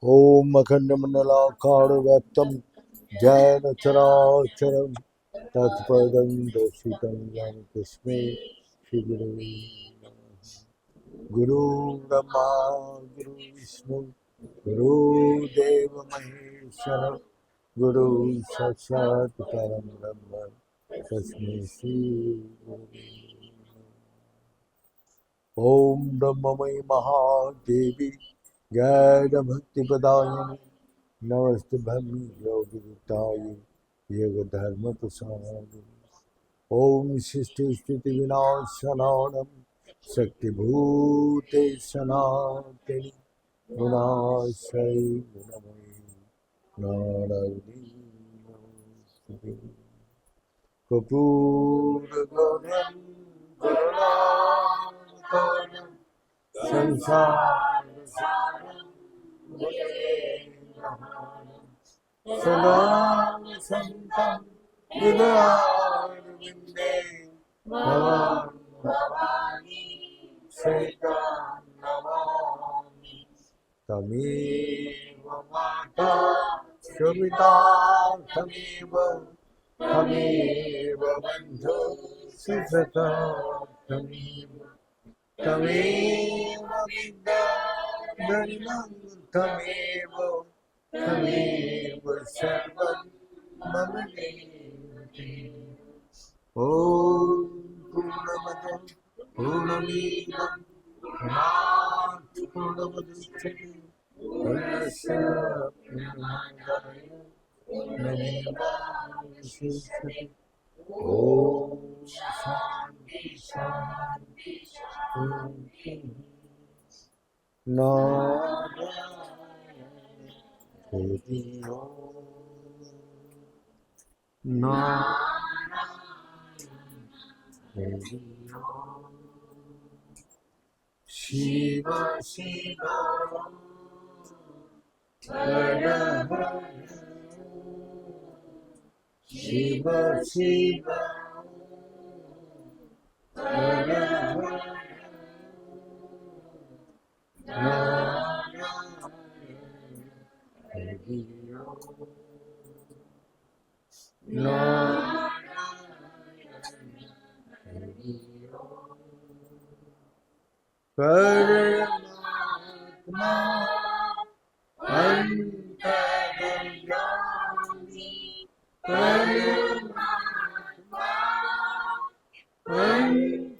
ओम अखंडमंडलाकारव्याप्तं जैन चराचरं तत्पदं दर्शितं येन तस्मै श्रीगुरवे नमः। गुरु ब्रह्मा गुरु विष्णु गुरुदेव महेश्वर गुरु साक्षात् परं ब्रह्म तस्मै श्री गुरवे नमः। ओम ब्रह्ममयी महादेवी जय भक्ति प्रदायिनी नमस्ते ब्रह्मी योगिताय योग धर्म प्रसाद। ओम सृष्टि स्थिति विनाशनानं शक्तिभूते सनातनी गुणाश्रय गुणमयी नारायणी नमोस्तुते। कपूरगौरं करुणाकरं संसारसारं भुजगेन्द्रहारं सदा वसन्तं हृदयारविन्दे भवां भवानी सीतां नमामि। तमेव माता शमिता तमेव बन्धु सुसखा तमेव विद्या धर्मं तमेव सर्वं मम देवते। ॐ पूर्णमदं पूर्णमिदं पूर्णात् पूर्णमुदच्यते पूर्णस्य पूर्णमादाय पूर्णमेवावशिष्यते। ॐ शान्ति शान्ति शान्ति। नारायण हरि ओम नारायण हरि ओम। शिव शिव हर हर शिव शिव हर हर नारायण हरि ओम नारायण हरि ओम। परमात्मा अंतर्यामी परमात्मा अंतर्यामी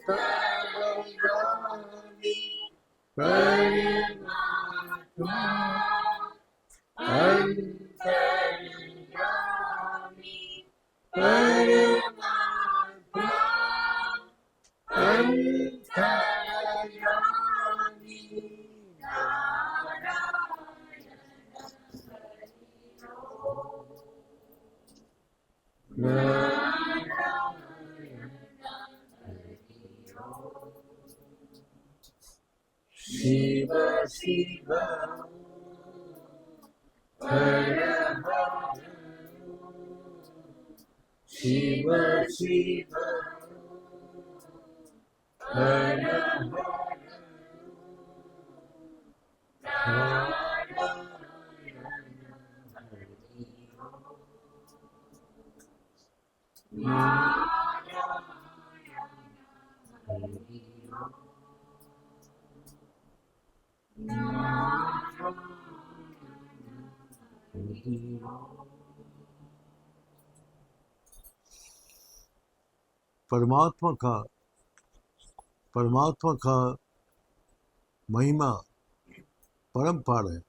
परमात्मा अंतर्यामी परमात्मा अंतर्यामी नारायण शिव शिव हर हर शिव शिव हर हर परमात्मा का महिमा परम्पार है।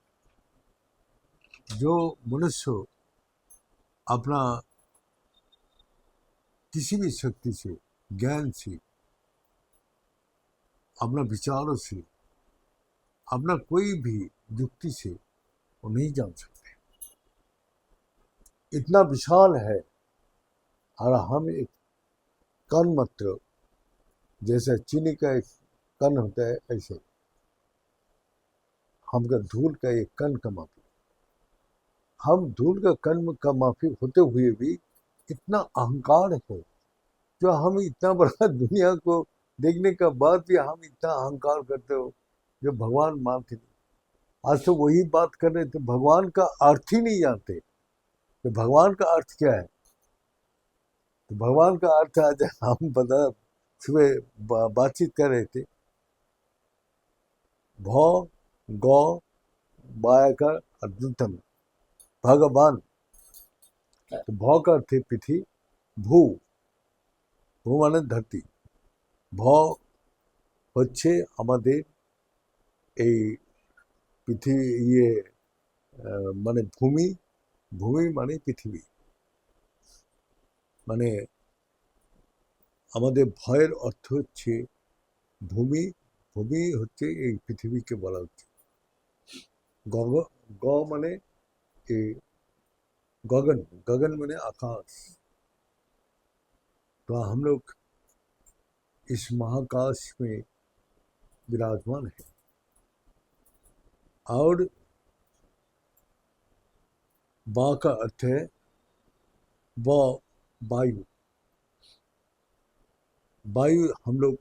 जो मनुष्य अपना किसी भी शक्ति से ज्ञान से अपना विचारों से अपना कोई भी युक्ति से वो नहीं जान सकते, इतना विशाल है। और हम एक कण मात्र, जैसे चीनी का एक कण होता है, ऐसे हमका धूल का एक कण का माफी। हम धूल का कण का माफी होते हुए भी इतना अहंकार है, जो हम इतना बड़ा दुनिया को देखने का बाद भी हम इतना अहंकार करते हो, जो भगवान माफ नहीं। आज तो वही बात कर रहे थे, भगवान का अर्थ ही नहीं जानते कि भगवान का अर्थ क्या है। तो भगवान का अर्थ आज हम बता सुबह बातचीत कर रहे थे। भौ गौ बायाकर अद्भुतम भगवान। तो भौ का अर्थ है पृथ्वी, भू भू माने धरती, भौ হচ্ছে আমাদের এই পৃথিবী মানে ভূমি, ভূমি মানে পৃথিবী, মানে আমাদের ভয়ের অর্থ হচ্ছে ভূমি, ভূমি হচ্ছে এই পৃথিবীকে বলা হচ্ছে। গগ গ মানে এই गगन, गगन माने आकाश। तो हम लोग इस महाकाश में विराजमान है। और बा का अर्थ है वायु। वायु हम लोग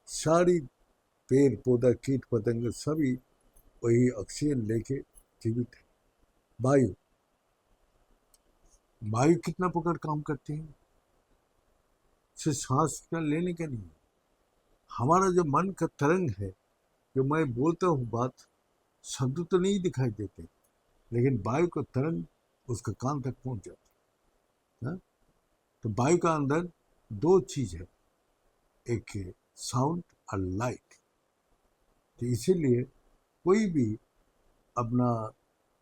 सारी पेड़ पौधा कीट पतंग सभी वही ऑक्सीजन लेके जीवित है। वायु, वायु कितना प्रकार काम करते हैं, सिर्फ सांस का लेने का नहीं। हमारा जो मन का तरंग है, जो मैं बोलता हूँ बात, शब्द तो नहीं दिखाई देते, लेकिन वायु का तरंग उसका कान तक पहुंच जाता है। तो वायु का अंदर दो चीज है, एक साउंड और लाइट। तो इसीलिए कोई भी अपना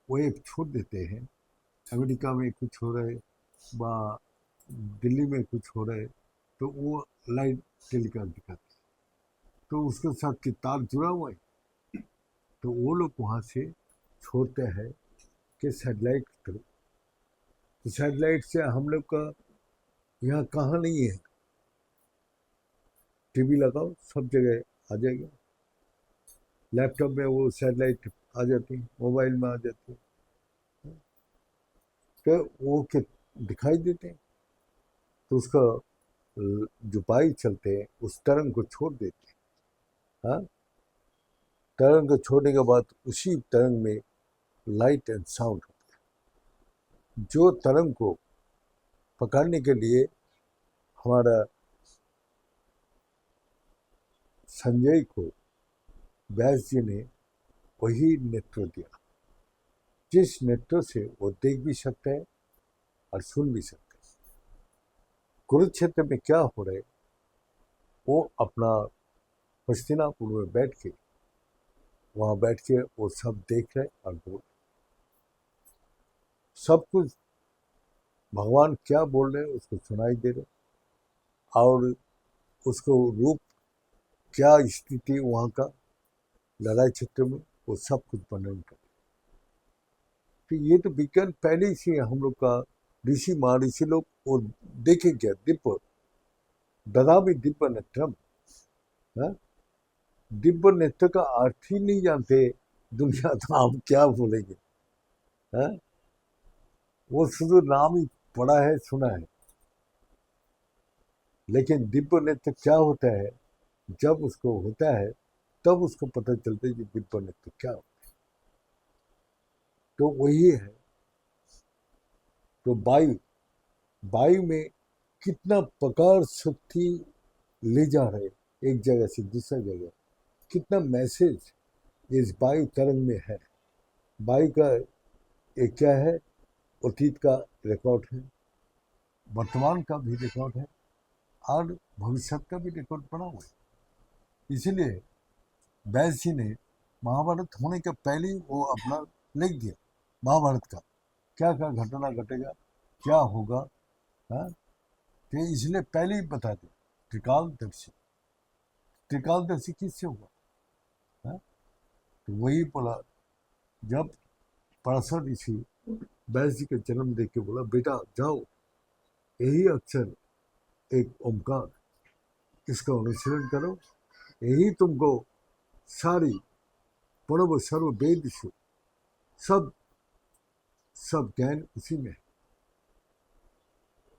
वेव छोड़ देते हैं, अमेरिका में कुछ हो रहा है व दिल्ली में कुछ हो रहा है, तो वो लाइट टेलीकास्ट दिखाते हैं, तो उसके साथ की तार जुड़ा हुआ है, तो वो लोग वहाँ से छोड़ते हैं कि सैटेलाइट थ्रू। तो सैटेलाइट से हम लोग का यहाँ कहाँ नहीं है, टीवी लगाओ सब जगह आ जाएगा, लैपटॉप में वो सैटेलाइट आ जाती है, मोबाइल में आ जाती है, तो वो के दिखाई देते हैं। तो उसका जो वायु चलते हैं उस तरंग को छोड़ देते हैं। हाँ, तरंग को छोड़ने के बाद उसी तरंग में लाइट एंड साउंड होता है। जो तरंग को पकड़ने के लिए हमारा संजय को व्यास जी ने वही नेत्र दिया, जिस नेत्र से वो देख भी सकता है और सुन भी सकता है। कुरुक्षेत्र में क्या हो रहा है, वो अपना हस्तिनापुर में बैठ के, वहाँ बैठ के वो सब देख रहे और बोल, सब कुछ भगवान क्या बोल रहे हैं उसको सुनाई दे रहे, और उसको रूप क्या स्थिति वहाँ का लड़ाई क्षेत्र में, वो सब कुछ वर्णन कर। तो ये तो विज्ञान पहले से हम लोग का ऋषि महर्षि लोग वो देखे क्या, दिव्य ददामी दिव्य नेत्रम। दिव्य नेत्र का अर्थ ही नहीं जानते दुनिया, तो आप क्या बोलेंगे। है? वो शुद्ध नाम ही पढ़ा है सुना है, लेकिन दिव्य नेत्र क्या होता है, जब उसको होता है तब उसको पता चलता है कि दिव्य नेत्र क्या होता है। तो वही है। तो वायु, वायु में कितना प्रकार शक्ति ले जा रहे एक जगह से दूसरा जगह, कितना मैसेज इस वायु तरंग में है। वायु का एक क्या है, अतीत का रिकॉर्ड है, वर्तमान का भी रिकॉर्ड है, और भविष्य का भी रिकॉर्ड पड़ा हुआ है। इसीलिए व्यास जी ने महाभारत होने के पहले वो अपना लिख दिया महाभारत का, क्या क्या घटना घटेगा, क्या होगा। हाँ, तो इसलिए पहले ही बता दिया। त्रिकालदर्शी, त्रिकालदर्शी किससे हुआ। हाँ, तो वही बोला, जब पराशर ऋषि व्यास जी का जन्म देख के बोला, बेटा जाओ, यही अक्षर एक ओमकार, इसका अनुसरण करो, यही तुमको सारी परम सर्व वेद सब सब ज्ञान उसी में है।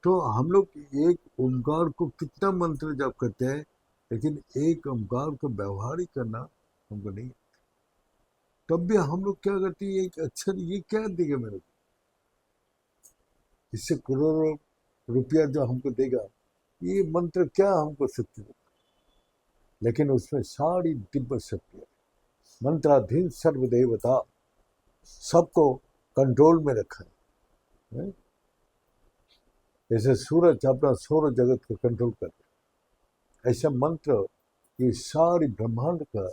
तो हम लोग एक ओमकार को कितना मंत्र जप करते हैं, लेकिन एक ओमकार को व्यवहारिक करना हमको नहीं। तब भी हम लोग क्या करते हैं, एक अक्षर ये क्या देगा मेरे को, इससे करोड़ों रुपया जो हमको देगा, ये मंत्र क्या हमको शक्ति देगा। लेकिन उसमें सारी दिव्य शक्ति है, मंत्राधीन सर्वदेवता, सबको कंट्रोल में रखा है। जैसे सूरज अपना सौर जगत को कंट्रोल कर, ऐसा मंत्र ये सारी ब्रह्मांड का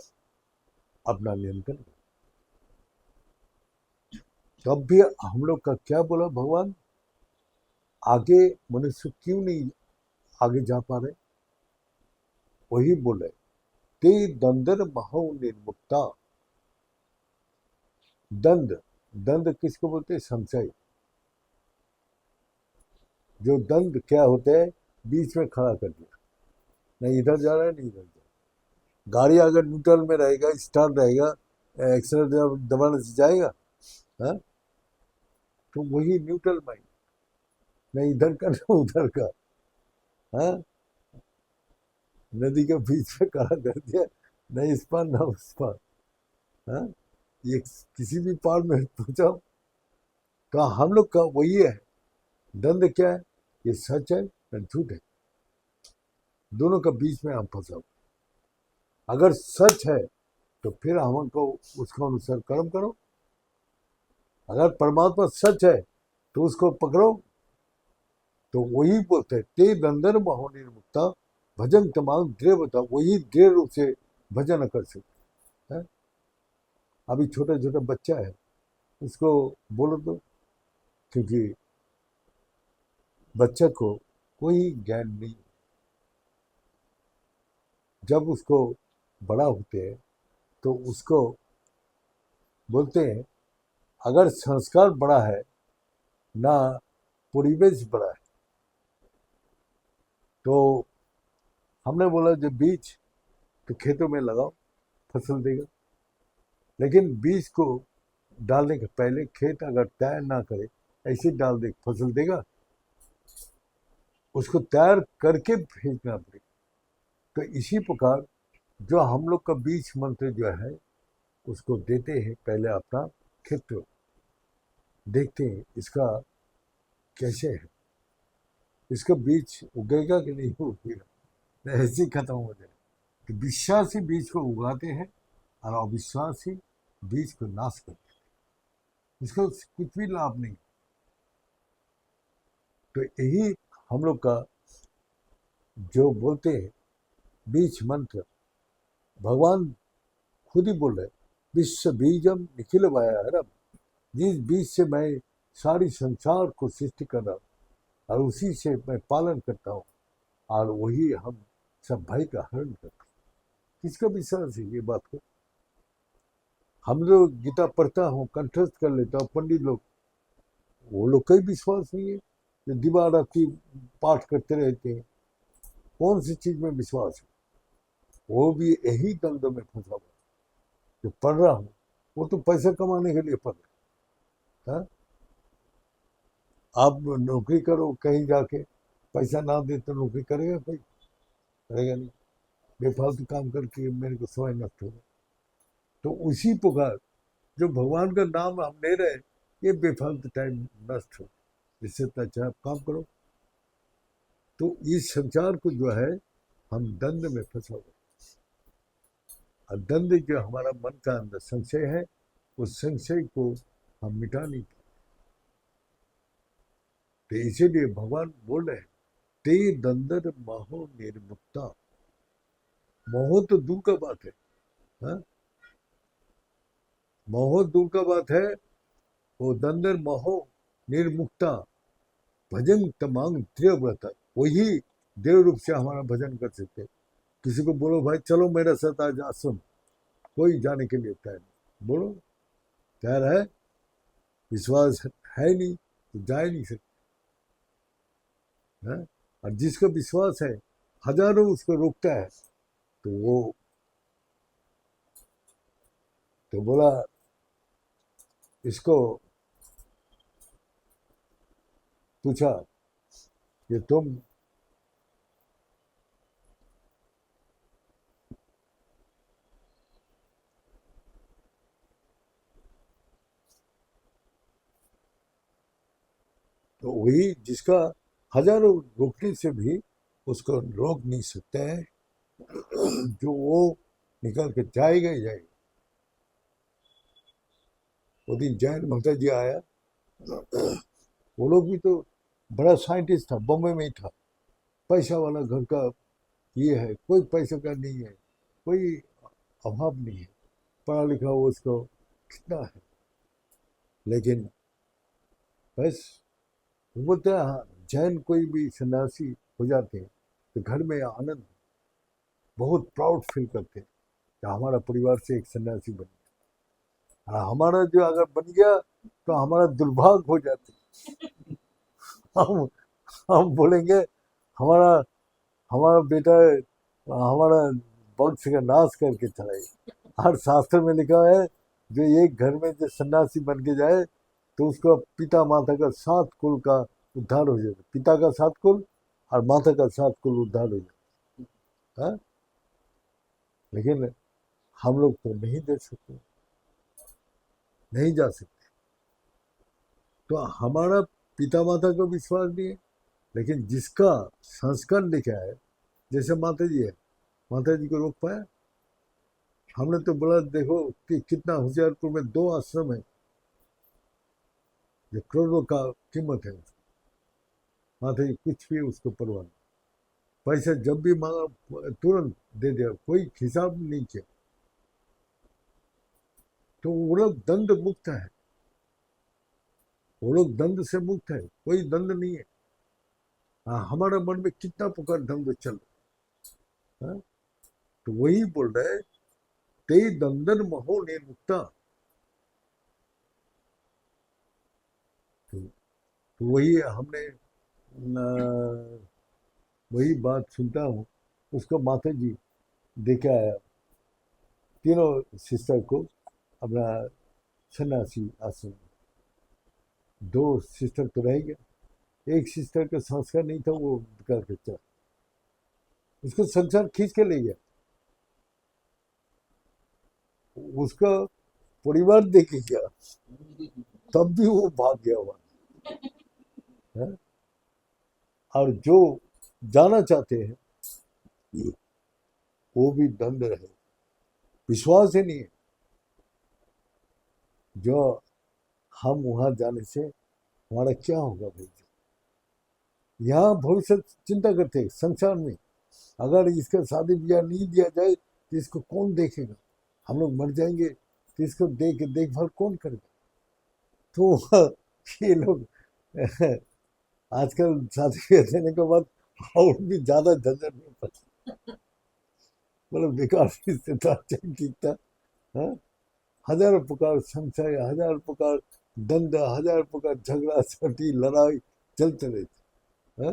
अपना नियंत्रण। तब भी हम लोग का क्या बोला भगवान, आगे मनुष्य क्यों नहीं आगे जा पा रहे, वही बोले ते दंदर महो निर्मुक्ता। दंड, दंड किसको बोलते हैं, संशय। जो दंड क्या होते हैं, बीच में खड़ा कर दिया, नहीं इधर जा रहा है नहीं इधर जा रहा। गाड़ी अगर न्यूट्रल में रहेगा, स्टार्ट रहेगा, एक्सीलेटर दबाने से जाएगा, हाँ? तो वही न्यूट्रल माइंड, नहीं इधर का ना उधर का, हाँ? नदी के बीच में खड़ा कर दिया, नहीं इस पार ना उस पार, हाँ? ये किसी भी पार में पहुंचा। तो हम लोग का वही है, दंड क्या है, ये सच है या झूठ है, दोनों का बीच में हम फंसा। अगर सच है तो फिर हमको उसका अनुसार कर्म करो, अगर परमात्मा सच है तो उसको पकड़ो। तो वही बोलते हैं ते दंदर महो निर्मुक्ता भजन तमाम दृढ़ बता, वही दृढ़ रूप से भजन कर सकते हैं। अभी छोटा छोटा बच्चा है, उसको बोलो तो, क्योंकि बच्चे को कोई ज्ञान नहीं, जब उसको बड़ा होते हैं तो उसको बोलते हैं, अगर संस्कार बड़ा है ना परिवेश बड़ा है, तो हमने बोला जो बीज तो खेतों में लगाओ, फसल देगा। लेकिन बीज को डालने के पहले खेत अगर तैयार ना करे, ऐसे डाल दे, फसल देगा, उसको तैयार करके भेजना पड़ेगा। तो इसी प्रकार जो हम लोग का बीज मंत्र जो है, उसको देते हैं, पहले अपना खेत देखते हैं इसका कैसे है, इसका बीज उगेगा कि नहीं उगेगा, ऐसे ही खत्म हो जाए। तो विश्वासी बीज को उगाते हैं और अविश्वासी बीज को नाश करते हैं, इसको कुछ भी लाभ नहीं। तो यही हम लोग का जो बोलते हैं बीज मंत्र, भगवान खुद ही बोल रहे, विश्व बीजम निखिल वायारम, जिस बीज से मैं सारी संसार को सृष्टि कर रहा हूँ और उसी से मैं पालन करता हूँ, और वही हम सब भाई का हरण करते हैं। किसका विश्वास है ये बात को, हम लोग गीता पढ़ता हूँ, कंठस्थ कर लेता हूँ, पंडित लोग, वो लोग का ही विश्वास नहीं है, जो दिवा रात्रि पाठ करते रहते हैं, कौन सी चीज में विश्वास है। वो भी यही दंड में फंसा हुआ, जो पढ़ रहा हूँ वो तो पैसा कमाने के लिए पढ़ रहा है। आप नौकरी करो कहीं जाके, पैसा ना दे तो नौकरी करेगा कोई, करेगा नहीं, बेफालतू काम करके मेरे को समय नष्ट होगा। तो उसी प्रकार जो भगवान का नाम हम ले रहे, ये बेफालतू टाइम नष्ट हो, इससे अच्छा आप काम करो। तो इस संसार को जो है हम दंड में फंसा हुआ, और दंड जो हमारा मन का अंदर संशय है, उस संशय को हम मिटा नहीं पाते। तो इसीलिए भगवान बोल रहे हैं ते दंदर महो निर्मुक्ता। मोह तो दूर का बात है, हाँ? मोह दूर का बात है, वो दंदर महो निर्मुक्ता भजन तमांग दृढ़ व्रत, वही देव रूप से हमारा भजन कर सकते। किसी को बोलो भाई चलो मेरे साथ आज आश्रम, कोई जाने के लिए तैयार नहीं, बोलो तैयार है, विश्वास है नहीं तो जा ही नहीं सकते, है? और जिसका विश्वास है, हजारों उसको रोकता है, तो वो तो बोला इसको, पूछा कि तुम तो वही जिसका हजारों रोकने से भी उसको रोक नहीं सकता है, जो वो निकल के जाएगा ही जाएगा। वो दिन जयंत भट्टा जी आया, वो लोग भी तो बड़ा साइंटिस्ट था, बॉम्बे में ही था, पैसा वाला घर का ये है, कोई पैसे का नहीं है, कोई अभाव नहीं है, पढ़ा लिखा वो उसको कितना है, लेकिन बस वो बोलते हैं हाँ, जैन कोई भी सन्यासी हो जाते हैं तो घर में आनंद, बहुत प्राउड फील करते हैं कि हमारा परिवार से एक सन्यासी बन गया। हमारा जो अगर बन गया तो हमारा दुर्भाग्य हो जाते, हम हम बोलेंगे हमारा हमारा बेटा हमारा वंश का नाश करके चला गया। हर शास्त्र में लिखा है जो एक घर में जो सन्यासी बन के जाए तो उसका पिता माता का 7 कुल का उद्धार हो जाएगा, पिता का 7 कुल और माता का 7 कुल उद्धार हो जाएगा। हाँ? लेकिन हम लोग तो नहीं दे सकते, नहीं जा सकते, तो हमारा पिता माता को विश्वास नहीं है, लेकिन जिसका संस्कार लिखा है, जैसे माता जी है, माता जी को रोक पाया? हमने तो बड़ा देखो कि कितना होशियारपुर में 2 आश्रम है जो करोड़ों का कीमत है, माता जी कुछ भी उसको परवाह नहीं, पैसा जब भी मांगा तुरंत दे दिया, कोई हिसाब नहीं किया, तो वो लोग दंड मुक्त है, वो लोग दंड से मुक्त है, कोई दंड नहीं है। हमारा मन में कितना प्रकार दंड चल रहा है, तो वही बोल रहे ते दंडन महो निर्मुक्ता। तो वही हमने वही बात सुनता हूँ, उसको माता जी देखे आया, तीनों सिस्टर को अपना सन्यासी आश्रम, 2 सिस्टर तो रह गया, एक सिस्टर का संस्कार नहीं था, वो करके चला, उसको संसार खींच के ले गया, उसका परिवार देखे गया, तब भी वो भाग गया हुआ है। और जो जाना चाहते हैं वो भी दंड रहे, विश्वास ही नहीं है, जो हम वहां जाने से हमारा क्या होगा भाई। यहाँ भविष्य चिंता करते हैं संसार में, अगर इसका शादी ब्याह नहीं दिया जाए तो इसको कौन देखेगा, हम लोग मर जाएंगे तो इसको देखभाल कौन करेगा। तो ये लोग आजकल शादी ब्याह देने के बाद और भी ज्यादा झंझट में पड़ते, मतलब बेकार रिश्तेदार ठीक था। हाँ? हजारों प्रकार संशय, हजार प्रकार दंड, हजार प्रकार झगड़ा झटी लड़ाई चलते रहते। हाँ?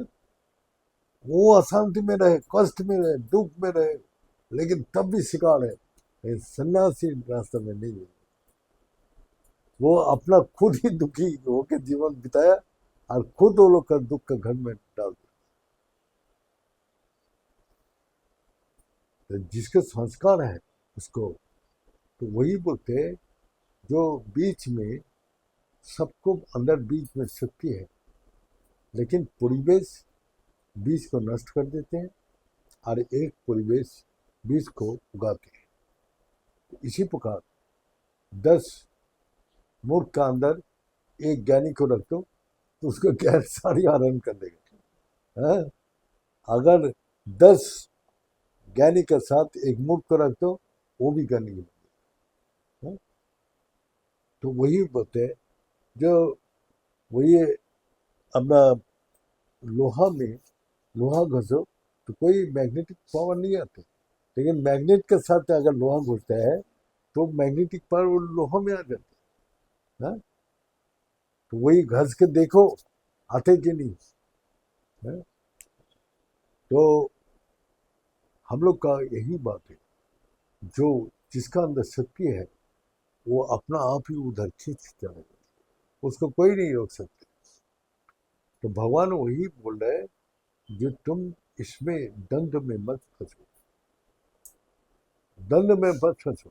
वो अशांति में रहे, कष्ट में रहे, दुख में रहे, लेकिन तब भी शिकार है, सन्यासी रास्ते में नहीं है, वो अपना खुद ही दुखी होकर जीवन बिताया और खुद वो लोग का दुख का घर में डाल दिया। तो जिसके संस्कार है उसको, तो वही बोलते हैं जो बीच में सबको अंदर बीच में शक्ति है, लेकिन परिवेश बीज को नष्ट कर देते हैं और एक परिवेश बीज को उगाते हैं। इसी प्रकार 10 मूर्ख का अंदर एक ज्ञानी को रख दो तो उसको ज्ञान सारी आनंद कर देगा। हाँ? अगर 10 ज्ञानी के साथ एक मूर्ख को रख दो वो भी ज्ञानी बनेगा। हाँ? तो वही बोलते हैं जो वही अपना लोहा में लोहा घसो तो कोई मैग्नेटिक पावर नहीं आती, लेकिन मैग्नेट के साथ अगर लोहा घुसता है तो मैग्नेटिक पावर लोहा में आ जाती है। हाँ? तो वही घस के देखो आते कि नहीं है? तो हम लोग का यही बात है, जो जिसका अंदर शक्ति है वो अपना आप ही उधर खींच जाएगा, उसको कोई नहीं रोक सकते। तो भगवान वही बोल रहे हैं जो तुम इसमें दंड में मत फंसो, दंड में मत फंसो,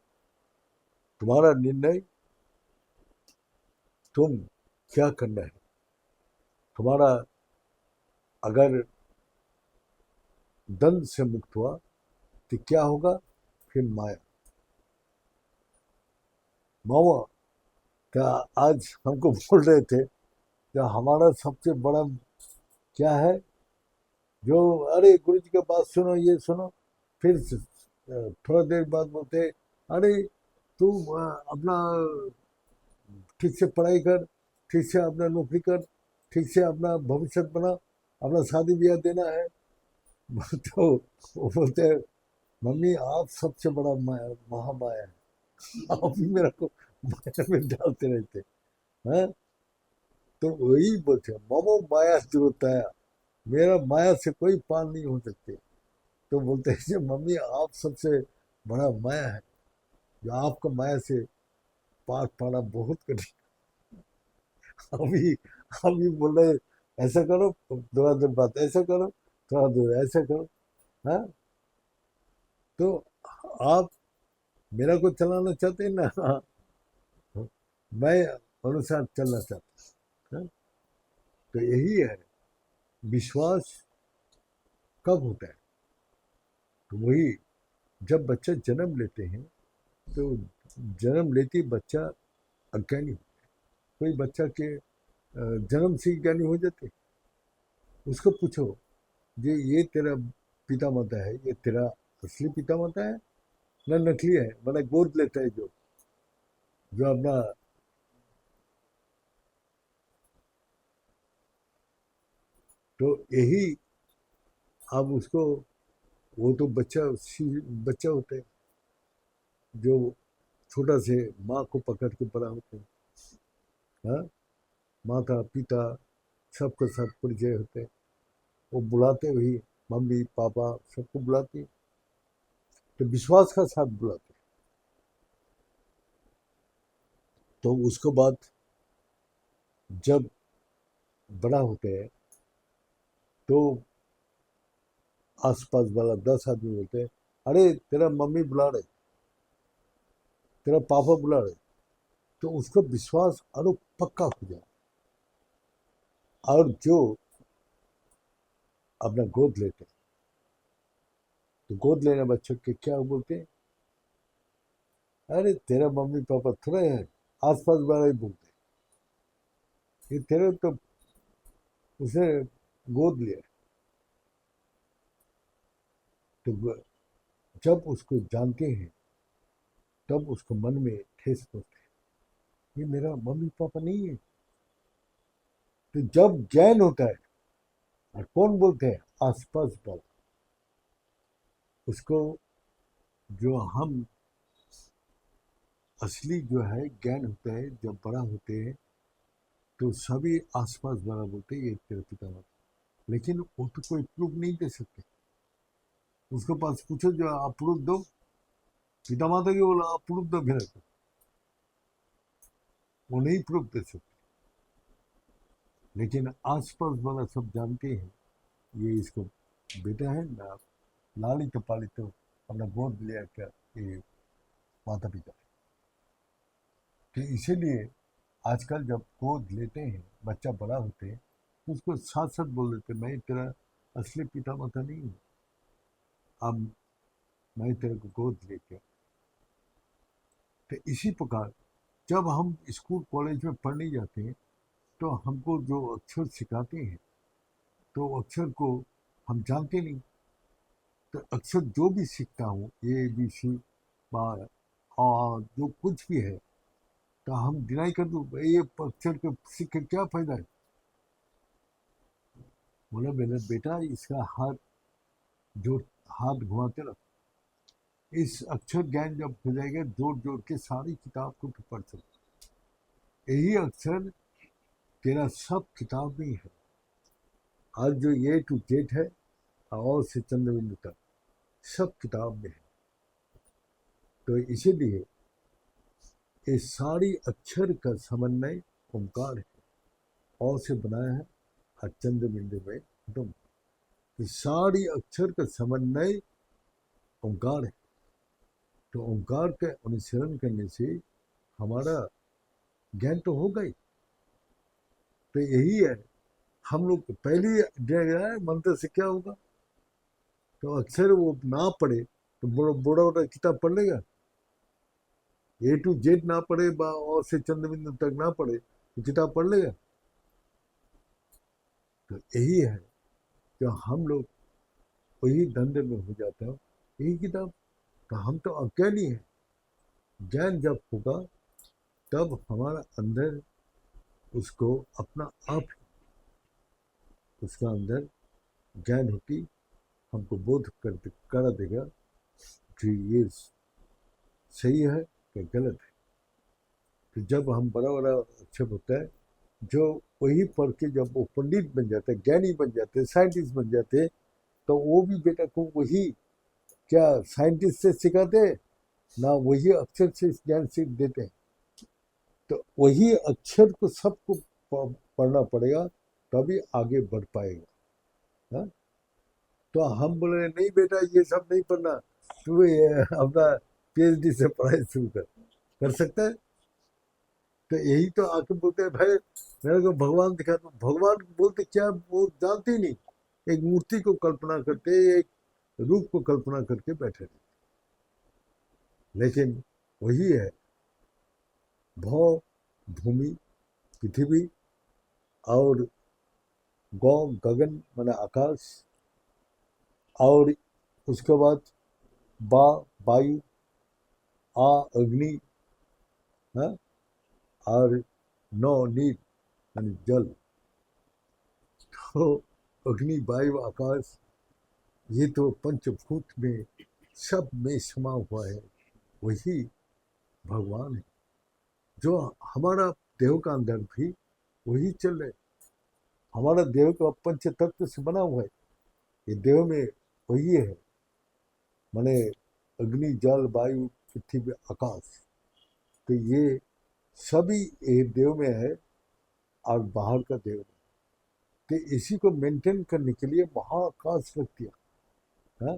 तुम्हारा निर्णय तुम क्या करना है, तुम्हारा अगर द्वंद से मुक्त हुआ तो क्या होगा? फिर माया। मामा क्या आज हमको बोल रहे थे कि हमारा सबसे बड़ा क्या है, जो अरे गुरु जी का बात सुनो, ये सुनो, फिर थोड़ा देर बाद बोलते अरे तू अपना ठीक से पढ़ाई कर, ठीक से अपना नौकरी कर, ठीक से अपना भविष्य बना, अपना शादी ब्याह देना है। तो वो बोलते हैं मम्मी आप सबसे बड़ा महामाया है, आप ही मेरा को माया में डालते रहते हैं। तो वही बोलते हैं ममो माया दुरताया, मेरा माया से कोई पार नहीं हो सकते। तो बोलते हैं कि मम्मी आप सबसे बड़ा माया है, जो आपका माया से पार पाना बहुत कठिन। अभी अभी बोल रहे ऐसा करो, थोड़ा देर बाद ऐसा करो, थोड़ा देर ऐसा करो। हाँ, तो आप मेरा को चलाना चाहते हैं ना? हाँ, मैं अनुसार चलना चाहता हूँ। हाँ, तो यही है विश्वास कब होता है? तो वही जब बच्चा जन्म लेते हैं, तो जन्म लेते ही बच्चा अज्ञानी होता है। कोई बच्चा के जन्म से ही ज्ञानी हो जाते, उसको पूछो ये तेरा पिता माता है, ये तेरा असली पिता माता है ना नकली है, मतलब गोद लेता है जो जो अपना। तो यही अब उसको, वो तो बच्चा होता है जो छोटा से माँ को पकड़ के बड़ा होते हैं। हाँ, माता पिता सबके साथ परिचय होते हैं, वो बुलाते वही मम्मी पापा सबको बुलाते हैं, तो विश्वास का साथ बुलाते हैं। तो उसके बाद जब बड़ा होते हैं तो आसपास वाला 10 आदमी बोलते हैं अरे तेरा मम्मी बुला रहे, तेरा पापा बुला रहे। तो उसका विश्वास अरे पक्का हो जाए। और जो अपना गोद लेते हैं, तो गोद लेने बच्चों के क्या बोलते हैं, अरे तेरा मम्मी पापा थोड़े हैं, आसपास वाले ही बोलते हैं ये तेरे तो उसे गोद लिया। तो जब उसको जानते हैं तब उसको मन में ठेस पहुंचती है, ये मेरा मम्मी पापा नहीं है। तो जब ज्ञान होता है, और कौन बोलते हैं, आसपास वाला उसको, जो हम असली जो है ज्ञान होता है जब बड़ा होते हैं, तो सभी आसपास वाला बोलते हैं ये तेरे पिता माता। लेकिन वो तो कोई प्रूफ नहीं दे सकते। उसके पास पूछो जो आप प्रूफ दो, पिता माता की बोला आप प्रूफ दो, फिर वो नहीं प्रूफ दे सकते। लेकिन आसपास वाला सब जानते हैं ये इसको बेटा है ना, लालित पालित अपना गोद लिया क्या ये माता पिता। तो इसीलिए आजकल जब गोद लेते हैं बच्चा बड़ा होते हैं, तो उसको साथ साथ बोल देते मैं तेरा असली पिता माता नहीं हूँ, अब मैं तेरे को गोद लेके। तो इसी प्रकार जब हम स्कूल कॉलेज में पढ़ने जाते हैं, तो हमको जो अक्षर सिखाते हैं, तो अक्षर को हम जानते नहीं। तो अक्षर जो भी सीखता हूँ ए बी सी बार और जो कुछ भी है, तो हम डिनाई कर दूँ ये अक्षर के सीख के क्या फायदा है। बोला मेरे बेटा इसका हाथ जोड़, हाथ घुमाते रहो, इस अक्षर ज्ञान जब हो जाएगा जोड़ जोड़ के सारी किताब को तू पढ़ सकते। यही अक्षर तेरा सब किताब में है। आज जो ए टू जेड है और से चंद्रबिंदु तक सब किताब में है। तो इसीलिए ये सारी अक्षर का समन्वय ओंकार है, और से बनाया है और चंद्रबिंदु में तुम। तो सारी अक्षर का समन्वय ओंकार है। तो ओंकार का अनुसरण करने से हमारा ज्ञान तो होगा ही। तो यही है हम लोग पहली मंत्र से क्या होगा, तो अक्षर वो ना पढ़े तो बड़ा बड़ा बड़ा किताब पढ़ लेगा, A to Z ना पढ़े, और से चंद्रबिंदु तक ना पढ़े तो किताब पढ़ लेगा। तो यही है कि हम लोग वही धंधे में हो जाते हैं, यही किताब। तो हम तो अज्ञानी हैं। ज्ञान जब होगा तब हमारा अंदर उसको अपना आप उसका अंदर ज्ञान होती हमको बोध करा देगा कि ये सही है कि गलत है। तो जब हम बड़ा बड़ा अक्षर होता है, जो वही पढ़ के जब वो पंडित बन जाते, ज्ञानी बन जाते, साइंटिस्ट बन जाते, तो वो भी बेटा को वही क्या साइंटिस्ट से सिखाते ना, वही अक्षर से ज्ञान सीख देते हैं। तो वही अक्षर को सबको पढ़ना पड़ेगा, तभी आगे बढ़ पाएगा। हा? तो हम बोल रहे नहीं बेटा ये सब नहीं पढ़ना, तू अपना PhD से पढ़ाई शुरू कर सकता है। तो यही तो आके बोलते हैं भाई मेरे को भगवान दिखा दो। भगवान बोलते क्या, वो जानते ही नहीं, एक मूर्ति को कल्पना करते, एक रूप को कल्पना करके बैठे रहते। लेकिन वही है भौ, भूमि, पृथ्वी, और गौ, गगन माने आकाश, और उसके बाद बा, वायु, आ, अग्नि, हाँ, और नौ, नीर यानी जल। तो अग्नि, वायु, आकाश, ये तो पंचभूत में सब में समा हुआ है, वही भगवान है। जो हमारा देह का अंदर भी वही चल रहे। हमारा देह का पंच तत्व से बना हुआ है, ये देह में वही है, माने अग्नि, जल, वायु, पृथ्वी, आकाश। तो ये सभी एक देव में है और बाहर का देव में। तो इसी को मेंटेन करने के लिए महाकाश रख दिया। हाँ?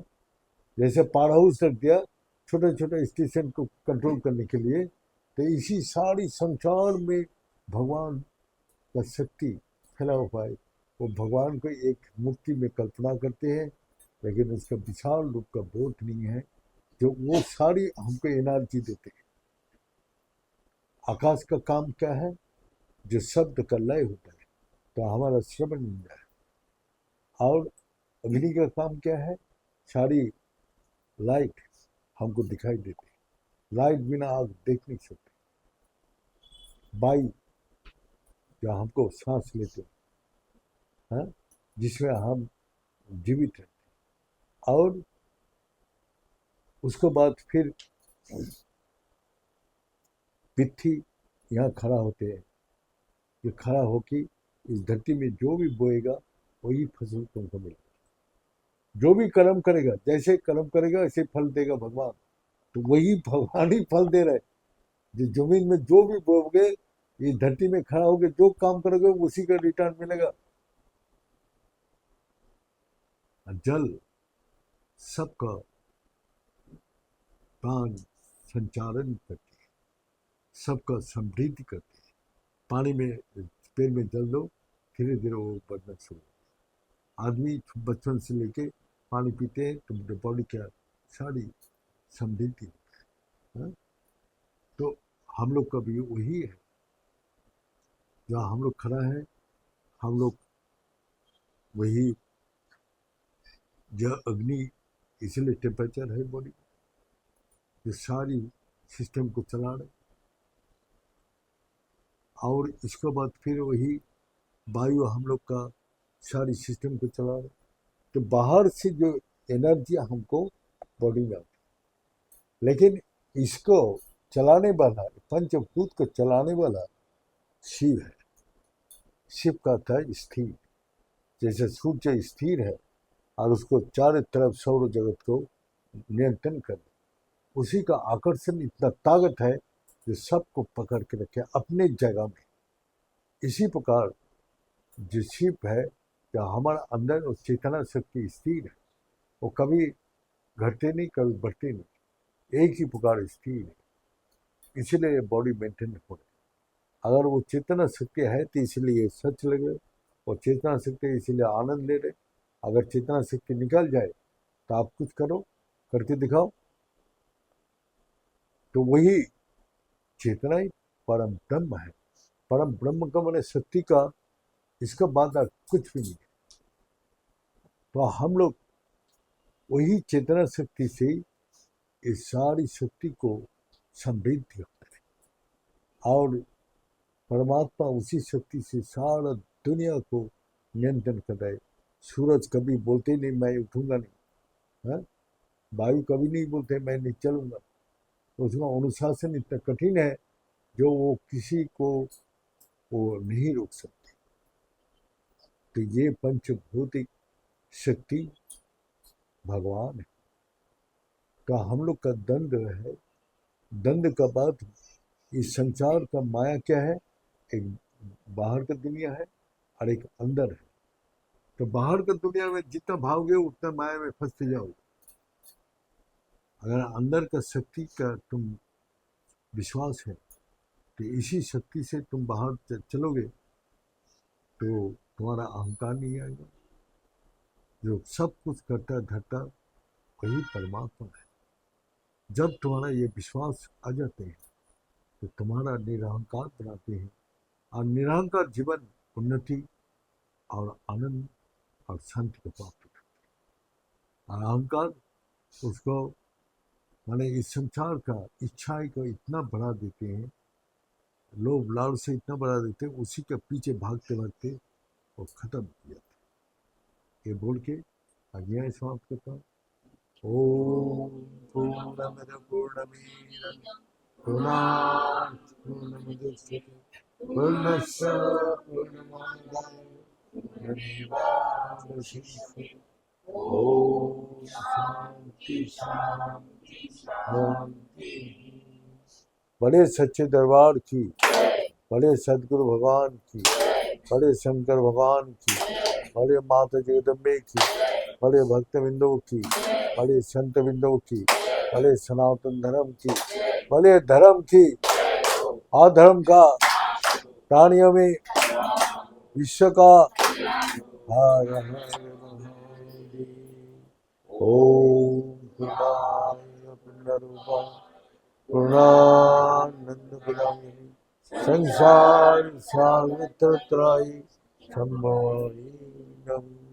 जैसे पावर हाउस रख दिया छोटे छोटे स्टेशन को कंट्रोल करने के लिए, तो इसी सारी संसार में भगवान का शक्ति फैला हुआ है। वो भगवान को एक मूर्ति में कल्पना करते हैं, लेकिन उसका विशाल रूप का बोध नहीं है, जो वो सारी हमको एनर्जी देते हैं। आकाश का काम क्या है, जो शब्द का लय होता है तो हमारा श्रवण इंद्र है। और अग्नि का काम क्या है, सारी लाइट हमको दिखाई देती है, लाइट बिना आग देख नहीं सकते। वायु जो हमको सांस लेते हैं, जिसमें हम जीवित रहते हैं। और उसके बाद फिर पृथ्वी यहाँ खड़ा होते हैं, ये खड़ा होके इस धरती में जो भी बोएगा वही फसल तुमको मिलेगा। जो भी कर्म करेगा, जैसे कर्म करेगा ऐसे फल देगा भगवान। तो वही भगवान ही फल दे रहे। जो जमीन में जो भी बोओगे, इस धरती में खड़ा होके जो काम करोगे उसी का रिटर्न मिलेगा। जल सबका प्राण संचालन करती है, सबका समृद्धि करती है। पानी में पेड़ में जल दो, धीरे धीरे वो बढ़ना शुरू। आदमी बचपन से लेके पानी पीते हैं तो बॉडी क्या सारी समृद्धि। तो हम लोग का भी वही है, जहाँ हम लोग खड़ा है, हम लोग वही यह अग्नि, इसलिए टेम्परेचर है बॉडी, ये सारी सिस्टम को चला रहे। और इसके बाद फिर वही वायु हम लोग का सारी सिस्टम को चला रहे। तो बाहर से जो एनर्जी हमको बॉडी में आती, लेकिन इसको चलाने वाला, पंचभूत को चलाने वाला शिव है। शिव का था स्थिर, जैसे सूर्य स्थिर है और उसको चारों तरफ सौर जगत को नियंत्रण कर, उसी का आकर्षण इतना ताकत है जो सबको पकड़ के रखे अपने जगह में। इसी प्रकार जो शिव है, जो हमारा अंदर वो चेतना शक्ति स्थिर है, वो कभी घटते नहीं कभी बढ़ते नहीं, एक ही प्रकार स्थिर है। इसलिए बॉडी मेंटेन हो रही। अगर वो चेतना शक्ति है तो इसलिए ये सच लगे, वो चेतना शक्ति इसीलिए आनंद ले रहे। अगर चेतना शक्ति निकल जाए तो आप कुछ करो, करके दिखाओ, तो वही चेतना ही परम ब्रह्म है। परम ब्रह्म का मैंने शक्ति का, इसका बाधा कुछ भी नहीं है। तो हम लोग वही चेतना शक्ति से इस सारी शक्ति को समृद्धि होता है, और परमात्मा उसी शक्ति से सारा दुनिया को नियंत्रण कर रहे। सूरज कभी बोलते नहीं मैं उठूंगा नहीं, है? वायु कभी नहीं बोलते मैं नहीं चलूंगा। तो उसका अनुशासन इतना कठिन है जो वो किसी को वो नहीं रोक सकते। तो ये पंचभौतिक शक्ति भगवान है। तो हम लोग का दंड है, दंड का बात, इस संसार का माया क्या है? एक बाहर का दुनिया है और एक अंदर है। तो बाहर का दुनिया में जितना भागोगे उतना माया में फंसते जाओगे। अगर अंदर का शक्ति का तुम विश्वास है तो इसी शक्ति से तुम बाहर चलोगे तो तुम्हारा अहंकार नहीं आएगा। जो सब कुछ करता धरता वही परमात्मा है। जब तुम्हारा ये विश्वास आ जाते हैं तो तुम्हारा निरहंकार बनाते हैं, और निरहंकार जीवन उन्नति और आनंद और शांति को प्राप्त करते हैं। और अहंकार उसको माने इस संसार का इच्छाएं को इतना बढ़ा देते हैं, लोभ लाल से इतना बढ़ा देते हैं, उसी के पीछे भागते भागते वो खत्म हो जाता है। ये बोल के आज्ञा समाप्त करता हूँ। ओम पूर्णमद पूर्णमीदं पूर्णात् पूर्णमुदच्यते पूर्णस्य पूर्णमादाय पूर्णमेवावशिष्यते। ओम शांति शांति शांति। बड़े सच्चे दरबार की, बड़े सदगुरु भगवान की, बड़े शंकर भगवान की, बड़े माता जगदम्बे की, बड़े भक्त बिंदु की, बड़े संत बिंदु की, बड़े सनातन धर्म की, बड़े धर्म की, अधर्म का, प्राणियों में विश्व का। हर हर महादेव। ओम पूर्णाय पूर्णरूपाय पूर्णानंद प्रदायिने संसार सागर त्राहि संभवामि नमः।